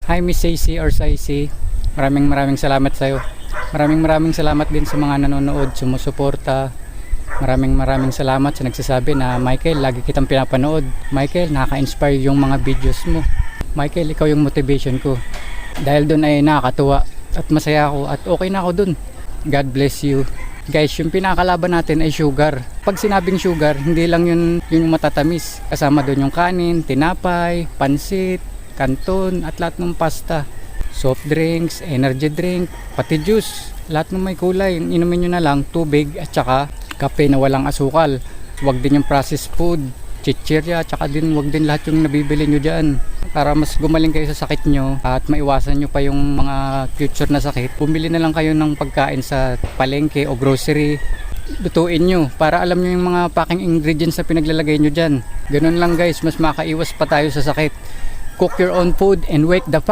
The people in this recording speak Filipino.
Hi Miss Sacy or Sacy, maraming salamat sa'yo. Maraming salamat din sa mga nanonood, sumusuporta. Maraming salamat sa nagsasabi na Michael, lagi kitang pinapanood. Michael, nakaka-inspire yung mga videos mo. Michael, ikaw yung motivation ko. Dahil doon ay nakakatuwa at masaya ako at okay na ako doon. God bless you. Guys, yung pinakalaban natin ay sugar. Pag sinabing sugar, hindi lang yung matatamis. Kasama doon yung kanin, tinapay, pansit, kanton at lahat ng pasta. Soft drinks, energy drink, pati juice. Lahat ng may kulay, inumin nyo na lang tubig at saka kape na walang asukal. Huwag din yung processed food, chichirya, at saka din huwag din lahat yung nabibili nyo dyan. Para mas gumaling kayo sa sakit nyo at maiwasan nyo pa yung mga future na sakit, bumili na lang kayo ng pagkain sa palengke o grocery. Lutuin nyo para alam nyo yung mga packing ingredients na pinaglalagay nyo dyan. Ganun lang guys, mas makaiwas pa tayo sa sakit. Cook your own food and wake the